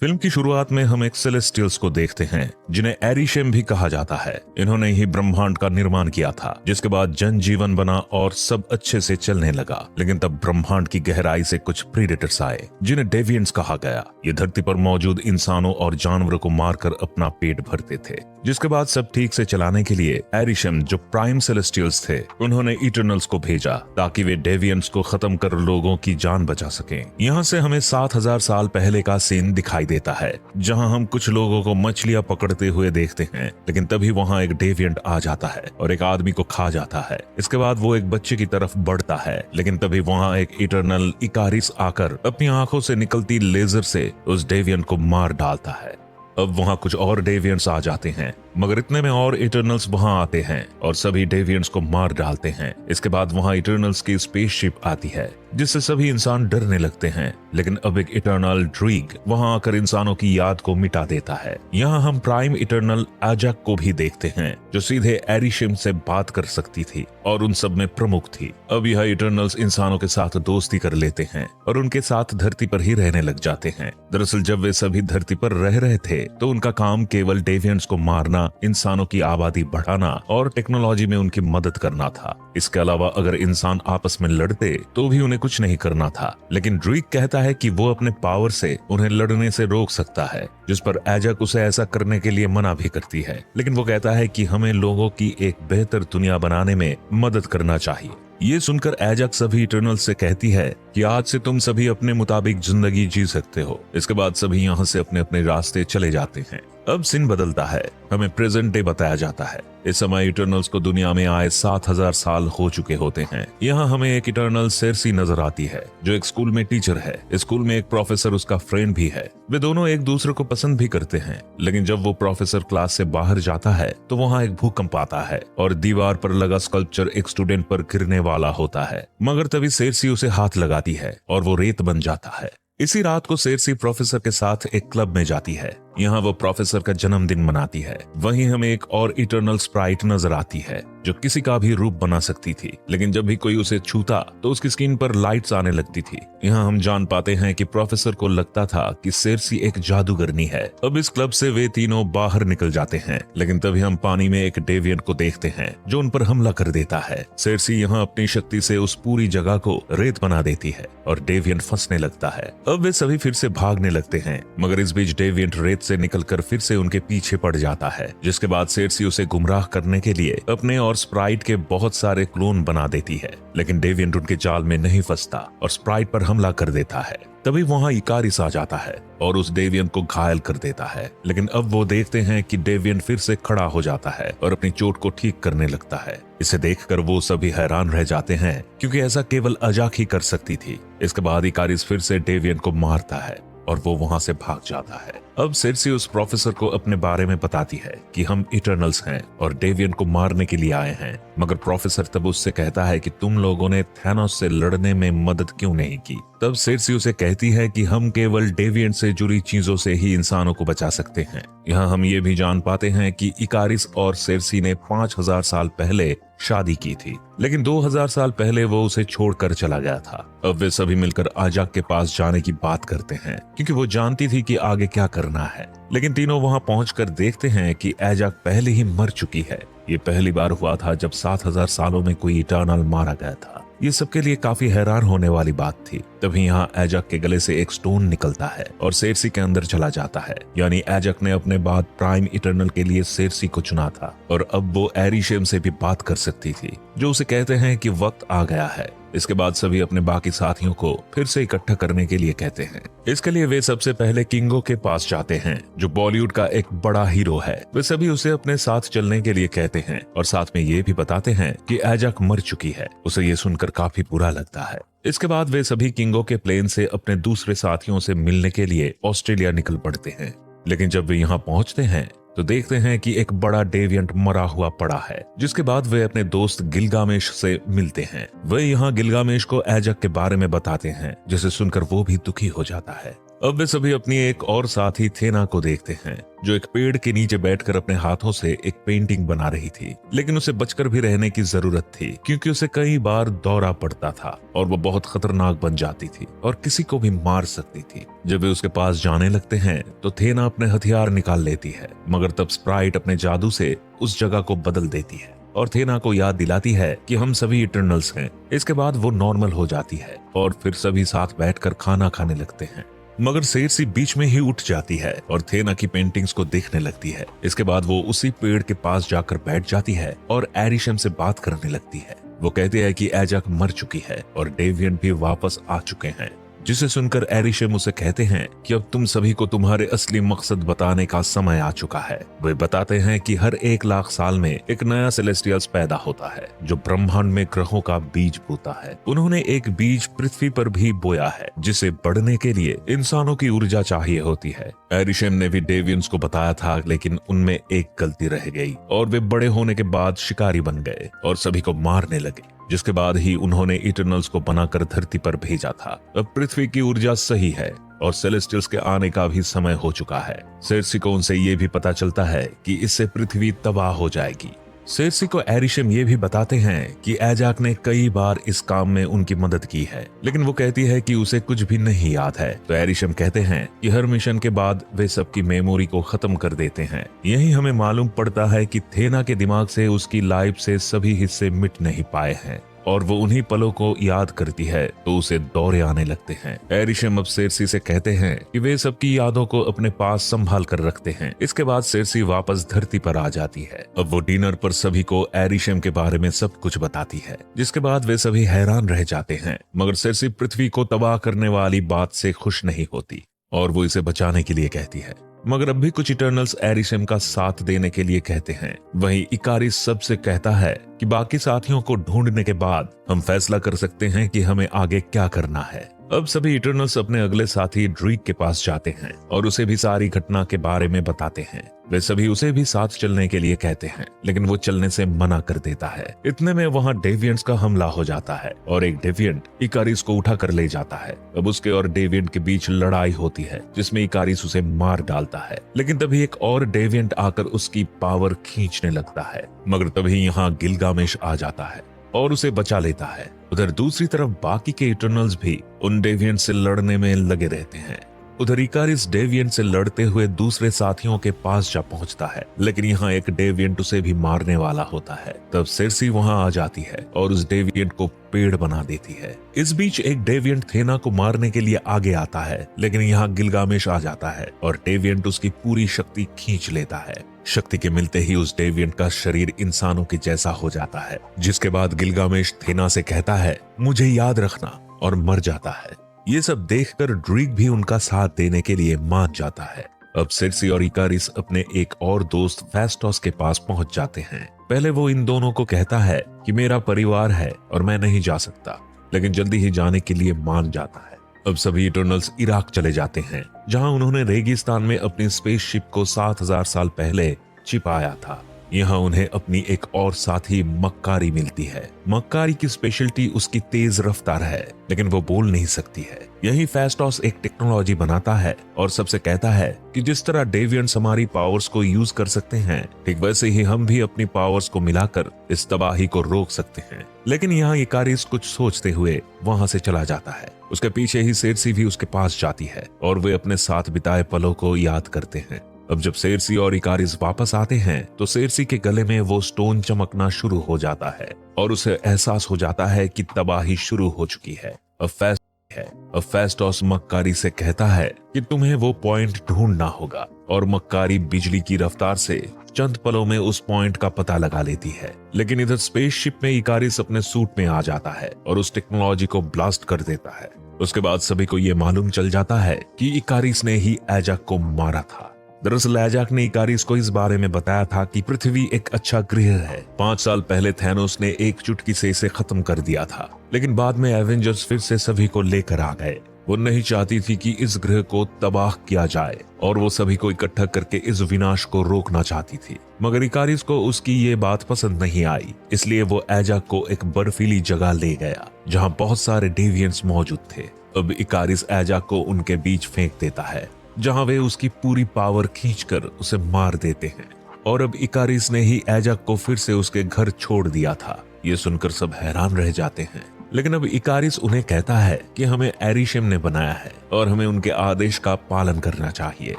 Film की शुरुआत में हम एक सेलेस्टियल्स को देखते हैं जिन्हें एरिशेम भी कहा जाता है। इन्होंने ही ब्रह्मांड का निर्माण किया था, जिसके बाद जनजीवन बना और सब अच्छे से चलने लगा। लेकिन तब ब्रह्मांड की गहराई से कुछ प्रीडेटर्स आए जिन्हें डेविएंट्स कहा गया। ये धरती पर मौजूद इंसानों और जानवरों को मारकर अपना पेट भरते थे। जिसके बाद सब ठीक से चलाने के लिए एरिशेम, जो प्राइम सेलेस्टियल्स थे, उन्होंने इटरनल्स को भेजा ताकि वे डेविएंट्स को खत्म कर लोगों की जान बचा सकें। यहाँ से हमें 7000 साल पहले का सीन दिखाई देता है, जहां हम कुछ लोगों को मछलियां पकड़ते हुए देखते हैं। लेकिन तभी वहां एक डेविएंट आ जाता है और एक आदमी को खा जाता है। इसके बाद वो एक बच्चे की तरफ बढ़ता है, लेकिन तभी वहां एक इटरनल इकारिस आकर अपनी आंखों से निकलती लेजर से उस डेविएंट को मार डालता है। अब वहां कुछ और डेविएंट्स आ जाते हैं, मगर इतने में और इटरनल्स वहां आते हैं और सभी डेविएंट्स को मार डालते हैं। इसके बाद वहां इटरनल्स की स्पेसशिप आती है, जिससे सभी इंसान डरने लगते हैं। लेकिन अब एक इटरनल ड्रीग वहां आकर इंसानों की याद को मिटा देता है। यहाँ हम प्राइम इटरनल एजक को भी देखते हैं, जो सीधे एरिशेम से बात कर सकती थी और उन सब में प्रमुख थी। अब यह इटरनल्स इंसानों के साथ दोस्ती कर लेते हैं और उनके साथ धरती पर ही रहने लग जाते हैं। दरअसल जब वे सभी धरती पर रह रहे थे तो उनका काम केवल डेविएंट्स को मारना, इंसानों की आबादी बढ़ाना और टेक्नोलॉजी में उनकी मदद करना था। इसके अलावा अगर इंसान आपस में लड़ते तो भी उन्हें कुछ नहीं करना था। लेकिन ड्रीक कहता है कि वो अपने पावर से उन्हें लड़ने से रोक सकता है, जिस पर एजक उसे ऐसा करने के लिए मना भी करती है। लेकिन वो कहता है कि हमें लोगों की एक बेहतर दुनिया बनाने में मदद करना चाहिए। ये सुनकर एजक सभी इटरनल्स से कहती है कि आज से तुम सभी अपने मुताबिक जिंदगी जी सकते हो। इसके बाद सभी यहाँ से अपने अपने रास्ते चले जाते हैं। अब सीन बदलता है, हमें प्रेजेंट डे बताया जाता है। इस समय इटरनल्स को दुनिया में आए 7000 साल हो चुके होते हैं। यहाँ हमें एक इटरनल सेर्सी नजर आती है, जो एक स्कूल में टीचर है। स्कूल में एक प्रोफेसर उसका फ्रेंड भी है। वे दोनों एक दूसरे को पसंद भी करते हैं। लेकिन जब वो प्रोफेसर क्लास से बाहर जाता है तो वहाँ एक भूकंप आता है और दीवार पर लगा स्कल्पचर एक स्टूडेंट पर गिरने वाला होता है। मगर तभी सेर्सी उसे हाथ लगाती है और वो रेत बन जाता है। इसी रात को सेर्सी प्रोफेसर के साथ एक क्लब में जाती है। यहाँ वो प्रोफेसर का जन्मदिन मनाती है। वहीं हमें एक और इटरनल स्प्राइट नजर आती है, जो किसी का भी रूप बना सकती थी। लेकिन जब भी कोई उसे छूता तो उसकी स्किन पर लाइट्स आने लगती थी। यहाँ हम जान पाते हैं कि प्रोफेसर को लगता था कि सेर्सी एक जादूगरनी है। अब इस क्लब से वे तीनों बाहर निकल जाते हैं। लेकिन तभी हम पानी में एक डेविएंट को देखते हैं, जो उन पर हमला कर देता है। सेर्सी यहाँ अपनी शक्ति से उस पूरी जगह को रेत बना देती है और डेविएंट फंसने लगता है। अब वे सभी फिर से भागने लगते हैं, मगर इस बीच डेविएंट रेत से निकलकर फिर से उनके पीछे पड़ जाता है। जिसके बाद सेर्सी उसे गुमराह करने के लिए अपने और स्प्राइट के बहुत सारे क्लोन बना देती है। लेकिन डेविएंट उनके जाल में नहीं फंसता और स्प्राइट पर हमला कर देता है। तभी वहां इकारिस आ जाता है और उस डेविएंट को घायल कर देता है। लेकिन अब वो देखते हैं कि डेविएंट फिर से खड़ा हो जाता है और अपनी चोट को ठीक करने लगता है। इसे देखकर वो सभी हैरान रह जाते हैं, क्योंकि ऐसा केवल अजाक ही कर सकती थी। इसके बाद इकारिस फिर से डेविएंट को मारता है और वो वहां से भाग जाता है। अब सेर्सी उस प्रोफेसर को अपने बारे में बताती है कि हम इटरनल्स हैं और डेविएंट को मारने के लिए आए हैं। मगर प्रोफेसर तब उससे कहता है कि तुम लोगों ने थैनोस से लड़ने में मदद क्यों नहीं की। तब सेर्सी उसे कहती है कि हम केवल डेविएंट से जुड़ी चीजों से ही इंसानों को बचा सकते हैं। यहाँ हम ये भी जान पाते हैं कि इकारिस और सेर्सी ने 5000 साल पहले शादी की थी, लेकिन 2000 साल पहले वो उसे छोड़कर चला गया था। अब वे सभी मिलकर आजाक के पास जाने की बात करते हैं, क्योंकि वो जानती थी कि आगे क्या करना है। लेकिन तीनों वहां पहुंचकर देखते हैं कि एजाक पहले ही मर चुकी है। ये पहली बार हुआ था जब 7000 सालों में कोई इटरनल मारा गया था। ये सबके लिए काफी हैरान होने वाली बात थी। तभी यहाँ एजक के गले से एक स्टोन निकलता है और सेर्सी के अंदर चला जाता है। यानी एजक ने अपने बाद प्राइम इटरनल के लिए सेर्सी को चुना था और अब वो एरिशेम से भी बात कर सकती थी, जो उसे कहते हैं कि वक्त आ गया है। इसके बाद सभी अपने बाकी साथियों को फिर से इकट्ठा करने के लिए कहते हैं। इसके लिए वे सबसे पहले किंगो के पास जाते हैं, जो बॉलीवुड का एक बड़ा हीरो है। वे सभी उसे अपने साथ चलने के लिए कहते हैं और साथ में ये भी बताते हैं कि एजक मर चुकी है। उसे ये सुनकर काफी बुरा लगता है। इसके बाद वे सभी किंगो के प्लेन से अपने दूसरे साथियों से मिलने के लिए ऑस्ट्रेलिया निकल पड़ते हैं। लेकिन जब वे यहाँ पहुंचते हैं तो देखते हैं कि एक बड़ा डेविएंट मरा हुआ पड़ा है। जिसके बाद वे अपने दोस्त गिलगामेश से मिलते हैं। वे यहाँ गिलगामेश को एजक के बारे में बताते हैं, जिसे सुनकर वो भी दुखी हो जाता है। अब वे सभी अपनी एक और साथी थेना को देखते हैं, जो एक पेड़ के नीचे बैठकर अपने हाथों से एक पेंटिंग बना रही थी। लेकिन उसे बचकर भी रहने की जरूरत थी, क्योंकि उसे कई बार दौरा पड़ता था और वो बहुत खतरनाक बन जाती थी और किसी को भी मार सकती थी। जब वे उसके पास जाने लगते हैं तो थेना अपने हथियार निकाल लेती है, मगर तब स्प्राइट अपने जादू से उस जगह को बदल देती है और थेना को याद दिलाती है कि हम सभी इटर्नल्स हैं। इसके बाद वो नॉर्मल हो जाती है और फिर सभी साथ बैठकर खाना खाने लगते हैं। मगर सेर्सी बीच में ही उठ जाती है और थेना की पेंटिंग्स को देखने लगती है। इसके बाद वो उसी पेड़ के पास जाकर बैठ जाती है और एरिशम से बात करने लगती है। वो कहते हैं कि एजाक मर चुकी है और डेविएंट भी वापस आ चुके हैं, जिसे सुनकर एरिशम उसे कहते हैं कि अब तुम सभी को तुम्हारे असली मकसद बताने का समय आ चुका है। वे बताते हैं कि हर 1,00,000 साल में एक नया सेलेस्टियल्स पैदा होता है, जो ब्रह्मांड में ग्रहों का बीज बोता है। उन्होंने एक बीज पृथ्वी पर भी बोया है, जिसे बढ़ने के लिए इंसानों की ऊर्जा चाहिए होती है। एरिशम ने भी डेवियंस को बताया था, लेकिन उनमें एक गलती रह गई और वे बड़े होने के बाद शिकारी बन गए और सभी को मारने लगे, जिसके बाद ही उन्होंने इटर्नल्स को बनाकर धरती पर भेजा था। अब पृथ्वी की ऊर्जा सही है और सेलेस्टियल्स के आने का भी समय हो चुका है। सेर्सी को उनसे ये भी पता चलता है कि इससे पृथ्वी तबाह हो जाएगी। सेर्सी को एरिशम ये भी बताते हैं कि एजाक ने कई बार इस काम में उनकी मदद की है, लेकिन वो कहती है कि उसे कुछ भी नहीं याद है। तो एरिशम कहते हैं कि हर मिशन के बाद वे सबकी मेमोरी को खत्म कर देते हैं। यही हमें मालूम पड़ता है कि थेना के दिमाग से उसकी लाइफ से सभी हिस्से मिट नहीं पाए हैं और वो उन्हीं पलों को याद करती है तो उसे दौरे आने लगते हैं। एरिशम अब सेर्सी से कहते हैं कि वे सबकी यादों को अपने पास संभाल कर रखते हैं। इसके बाद सेर्सी वापस धरती पर आ जाती है। अब वो डिनर पर सभी को एरिशम के बारे में सब कुछ बताती है, जिसके बाद वे सभी हैरान रह जाते हैं। मगर सेर्सी पृथ्वी को तबाह करने वाली बात से खुश नहीं होती और वो इसे बचाने के लिए कहती है। मगर अब भी कुछ इटर्नल्स एरिशम का साथ देने के लिए कहते हैं। वहीं इकारिस सबसे कहता है कि बाकी साथियों को ढूंढने के बाद हम फैसला कर सकते हैं कि हमें आगे क्या करना है। अब सभी इटर्नल्स अपने अगले साथी ड्रीक के पास जाते हैं और उसे भी सारी घटना के बारे में बताते हैं। वे सभी उसे भी साथ चलने के लिए कहते हैं, लेकिन वो चलने से मना कर देता है। इतने में वहाँ डेविएंट्स का हमला हो जाता है और एक डेविएंट इकारिस को उठा कर ले जाता है। अब उसके और डेविएंट के बीच लड़ाई होती है, जिसमें इकारिस उसे मार डालता है, लेकिन तभी एक और डेविएंट आकर उसकी पावर खींचने लगता है। मगर तभी यहाँ गिलगामेश आ जाता है और उसे बचा लेता है। उधर दूसरी तरफ बाकी के इटर्नल्स भी उन डेविएंट से लड़ने में लगे रहते हैं। उधर इकारिस डेविएंट से लड़ते हुए दूसरे साथियों के पास जा पहुंचता है, लेकिन यहाँ एक डेविएंट उसे भी मारने वाला होता है। तब सेर्सी वहां आ जाती है और उस डेविएंट को पेड़ बना देती है। इस बीच एक डेविएंट थेना को मारने के लिए आगे आता है, लेकिन यहाँ गिलगामेश आ जाता है और डेविएंट उसकी पूरी शक्ति खींच लेता है। शक्ति के मिलते ही उस डेविएंट का शरीर इंसानों के जैसा हो जाता है, जिसके बाद गिलगामेश थेना से कहता है मुझे याद रखना, और मर जाता है। ये सब देखकर ड्रीक भी उनका साथ देने के लिए मान जाता है। अब सेर्सी और इकारिस अपने एक और दोस्त फेस्टोस के पास पहुंच जाते हैं। पहले वो इन दोनों को कहता है कि मेरा परिवार है और मैं नहीं जा सकता, लेकिन जल्दी ही जाने के लिए मान जाता है। अब सभी इटर्नल्स इराक चले जाते हैं, जहां उन्होंने रेगिस्तान में अपनी स्पेसशिप को 7,000 साल पहले छिपाया था। यहाँ उन्हें अपनी एक और साथी मक्कारी मिलती है। मक्कारी की स्पेशलिटी उसकी तेज रफ्तार है, लेकिन वो बोल नहीं सकती है। यही फेस्टोस एक टेक्नोलॉजी बनाता है और सबसे कहता है कि जिस तरह डेविएंट्स हमारी पावर्स को यूज कर सकते हैं, ठीक वैसे ही हम भी अपनी पावर्स को मिलाकर इस तबाही को रोक सकते हैं। लेकिन यहाँ इकारिस कुछ सोचते हुए वहां से चला जाता है। उसके पीछे ही सेर्सी भी उसके पास जाती है और वे अपने साथ बिताए पलों को याद करते हैं। अब जब सेर्सी और इकारिस वापस आते हैं तो सेर्सी के गले में वो स्टोन चमकना शुरू हो जाता है और उसे एहसास हो जाता है कि तबाही शुरू हो चुकी है। अब फेस्टोस मक्कारी से कहता है कि तुम्हें वो पॉइंट ढूंढना होगा, और मक्कारी बिजली की रफ्तार से चंद पलों में उस पॉइंट का पता लगा लेती है। लेकिन इधर स्पेसशिप में इकारिस अपने सूट में आ जाता है और उस टेक्नोलॉजी को ब्लास्ट कर देता है। उसके बाद सभी को ये मालूम चल जाता है कि इकारिस ने ही एजाक को मारा था। दरअसल एजाक ने इकारिस को इस बारे में बताया था कि पृथ्वी एक अच्छा ग्रह है। 5 साल पहले थैनोस ने एक चुटकी से इसे खत्म कर दिया था, लेकिन बाद में एवेंजर्स फिर से सभी को लेकर आ गए। वो नहीं चाहती थी कि इस ग्रह को तबाह किया जाए और वो सभी को इकट्ठा करके इस विनाश को रोकना चाहती थी। मगर इकारिस को उसकी ये बात पसंद नहीं आई, इसलिए वो एजाक को एक बर्फीली जगह ले गया जहाँ बहुत सारे डेविएंट्स मौजूद थे। अब इकारिस एजाक को उनके बीच फेंक देता है, जहां वे उसकी पूरी पावर खींचकर उसे मार देते हैं। और अब इकारिस ने ही एजाक को फिर से उसके घर छोड़ दिया था। ये सुनकर सब हैरान रह जाते हैं, लेकिन अब इकारिस उन्हें कहता है कि हमें एरिशेम ने बनाया है और हमें उनके आदेश का पालन करना चाहिए।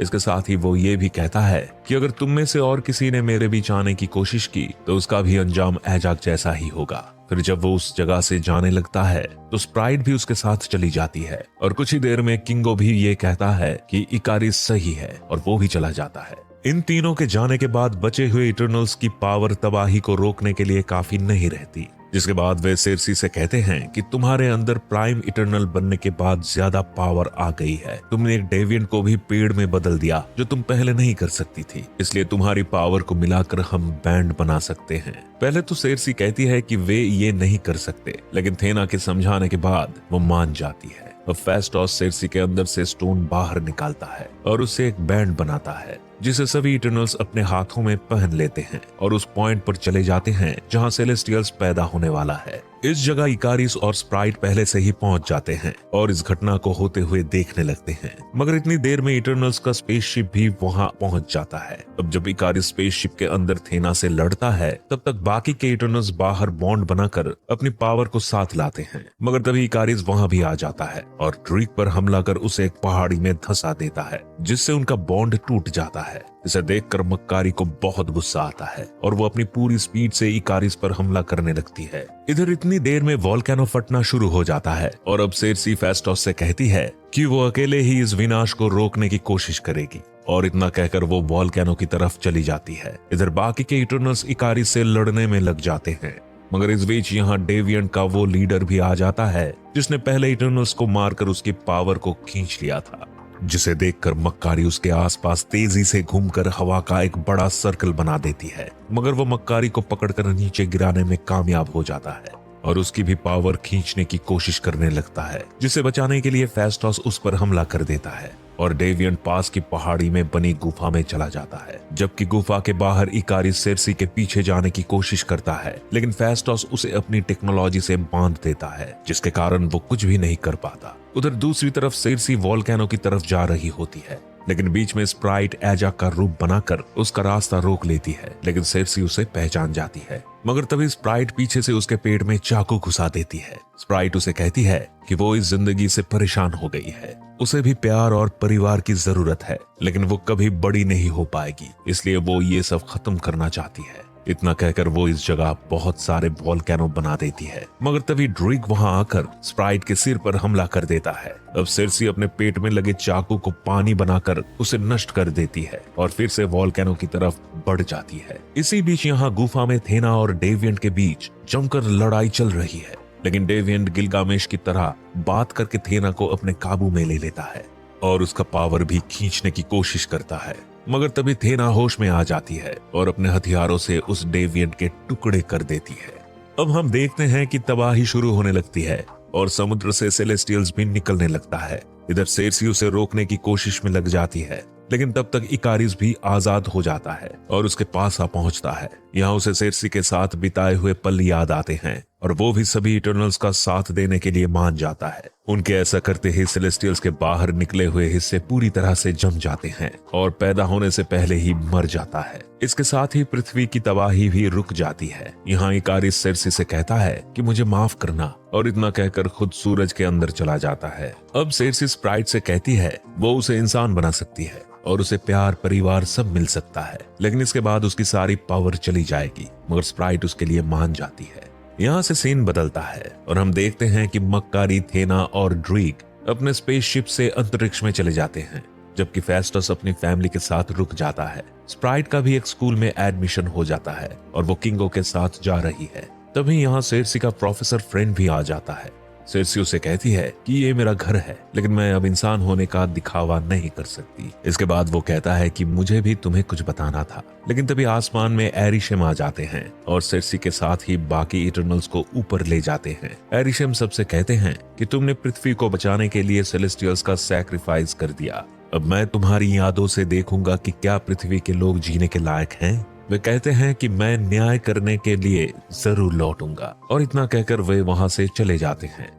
इसके साथ ही वो ये भी कहता है कि अगर तुम में से और किसी ने मेरे बीच आने की कोशिश की तो उसका भी अंजाम एजाक जैसा ही होगा। फिर जब वो उस जगह से जाने लगता है तो स्प्राइट भी उसके साथ चली जाती है और कुछ ही देर में किंगो भी ये कहता है कि इकारिस सही है और वो भी चला जाता है। इन तीनों के जाने के बाद बचे हुए इटर्नल्स की पावर तबाही को रोकने के लिए काफी नहीं रहती, जिसके बाद वे सेर्सी से कहते हैं कि तुम्हारे अंदर प्राइम इटर्नल बनने के बाद ज्यादा पावर आ गई है। तुमने एक डेविएंट को भी पेड़ में बदल दिया जो तुम पहले नहीं कर सकती थी, इसलिए तुम्हारी पावर को मिलाकर हम बैंड बना सकते हैं। पहले तो सेर्सी कहती है कि वे ये नहीं कर सकते, लेकिन थेना के समझाने के बाद वो मान जाती है। अब फेस्टोस सेर्सी के अंदर से स्टोन बाहर निकालता है और उससे एक बैंड बनाता है, जिसे सभी इटर्नल्स अपने हाथों में पहन लेते हैं और उस पॉइंट पर चले जाते हैं जहां सेलेस्टियल्स पैदा होने वाला है। इस जगह इकारिस और स्प्राइट पहले से ही पहुंच जाते हैं और इस घटना को होते हुए देखने लगते हैं, मगर इतनी देर में इटर्नल्स का स्पेसशिप भी वहां पहुंच जाता है। अब जब इकारिस स्पेसशिप के अंदर थेना से लड़ता है तब तक बाकी के इटर्नल्स बाहर बॉन्ड बनाकर अपनी पावर को साथ लाते हैं, मगर तभी इकारिस वहां भी आ जाता है और ड्रीक पर हमला कर उसे एक पहाड़ी में धंसा देता है, जिससे उनका बॉन्ड टूट जाता है। इसे देखकर मक्कारी को बहुत गुस्सा आता है और वो अपनी पूरी स्पीड से इकारिस पर हमला करने लगती है। इधर इतनी देर में वोल्केनो फटना शुरू हो जाता है और अब सेर्सी फेस्टोस से कहती है कि वो अकेले ही इस विनाश को रोकने की कोशिश करेगी, और इतना कहकर वो वोल्केनो की तरफ चली जाती है। इधर बाकी के इटर्नल्स इकारिस से लड़ने में लग जाते हैं, मगर इस बीच यहाँ डेविएंट का वो लीडर भी आ जाता है जिसने पहले इटर्नल्स को मारकर उसकी पावर को खींच लिया था, जिसे देखकर मक्कारी उसके आसपास तेजी से घूमकर हवा का एक बड़ा सर्कल बना देती है, मगर वो मक्कारी को पकड़कर नीचे गिराने में कामयाब हो जाता है और उसकी भी पावर खींचने की कोशिश करने लगता है, जिसे बचाने के लिए फेस्टोस उस पर हमला कर देता है और डेविएंट पास की पहाड़ी में बनी गुफा में चला जाता है। जबकि गुफा के बाहर इकारिस सेर्सी के पीछे जाने की कोशिश करता है, लेकिन फेस्टोस उसे अपनी टेक्नोलॉजी से बांध देता है, जिसके कारण वो कुछ भी नहीं कर पाता। उधर दूसरी तरफ सेर्सी वोल्केनो की तरफ जा रही होती है, लेकिन बीच में स्प्राइट एजाक का रूप बनाकर उसका रास्ता रोक लेती है, लेकिन सेर्सी उसे पहचान जाती है। मगर तभी स्प्राइट पीछे से उसके पेट में चाकू घुसा देती है। स्प्राइट उसे कहती है कि वो इस जिंदगी से परेशान हो गई है, उसे भी प्यार और परिवार की जरूरत है, लेकिन वो कभी बड़ी नहीं हो पाएगी, इसलिए वो ये सब खत्म करना चाहती है। इतना कहकर वो इस जगह बहुत सारे वोल्केनो बना देती है, मगर तभी ड्रिक वहां आकर स्प्राइट के सिर पर हमला कर देता है। अब सेर्सी अपने पेट में लगे चाकू को पानी बनाकर उसे नष्ट कर देती है और फिर से वोल्केनो की तरफ बढ़ जाती है। इसी बीच यहाँ गुफा में थेना और डेविएंट के बीच जमकर लड़ाई चल रही है, लेकिन डेविएंट गिलगामेश की तरह बात करके थेना को अपने काबू में ले लेता है और उसका पावर भी खींचने की कोशिश करता है, मगर तभी थेना होश में आ जाती है और अपने हथियारों से उस डेविएंट के टुकड़े कर देती है। अब हम देखते हैं कि तबाही शुरू होने लगती है और समुद्र से सेलेस्टियल्स भी निकलने लगता है। इधर सेर्सी उसे रोकने की कोशिश में लग जाती है, लेकिन तब तक इकारिस भी आजाद हो जाता है और उसके पास आ पहुंचता है। यहाँ उसे सेर्सी के साथ बिताए हुए पल याद आते हैं और वो भी सभी इटर्नल्स का साथ देने के लिए मान जाता है। उनके ऐसा करते ही सेलेस्टियल्स के बाहर निकले हुए हिस्से पूरी तरह से जम जाते हैं और पैदा होने से पहले ही मर जाता है। इसके साथ ही पृथ्वी की तबाही भी रुक जाती है। यहाँ इकारिस सेर्सी से कहता है कि मुझे माफ करना, और इतना कहकर खुद सूरज के अंदर चला जाता है। अब सेर्सी स्प्राइट से कहती है वो उसे इंसान बना सकती है और उसे प्यार परिवार सब मिल सकता है, लेकिन इसके बाद उसकी सारी पावर चली जाएगी, मगर स्प्राइट उसके लिए मान जाती है। यहाँ से सीन बदलता है और हम देखते हैं कि मक्कारी, थेना और ड्रीक अपने स्पेसशिप से अंतरिक्ष में चले जाते हैं, जबकि फेस्टस अपनी फैमिली के साथ रुक जाता है। स्प्राइट का भी एक स्कूल में एडमिशन हो जाता है और वो किंगो के साथ जा रही है। तभी यहाँ सेर्सी का प्रोफेसर फ्रेंड भी आ जाता है। सेर्सी उसे कहती है कि ये मेरा घर है, लेकिन मैं अब इंसान होने का दिखावा नहीं कर सकती। इसके बाद वो कहता है कि मुझे भी तुम्हें कुछ बताना था, लेकिन तभी आसमान में एरिशेम आ जाते हैं और सेर्सी के साथ ही बाकी इटर्नल्स को ऊपर ले जाते हैं। एरिशेम सबसे कहते हैं कि तुमने पृथ्वी को बचाने के लिए सेलेस्टियल्स का सैक्रिफाइस कर दिया, अब मैं तुम्हारी यादों से देखूंगा कि क्या पृथ्वी के लोग जीने के लायक हैं। वे कहते हैं कि मैं न्याय करने के लिए जरूर लौटूंगा, और इतना कहकर वे वहां से चले जाते हैं।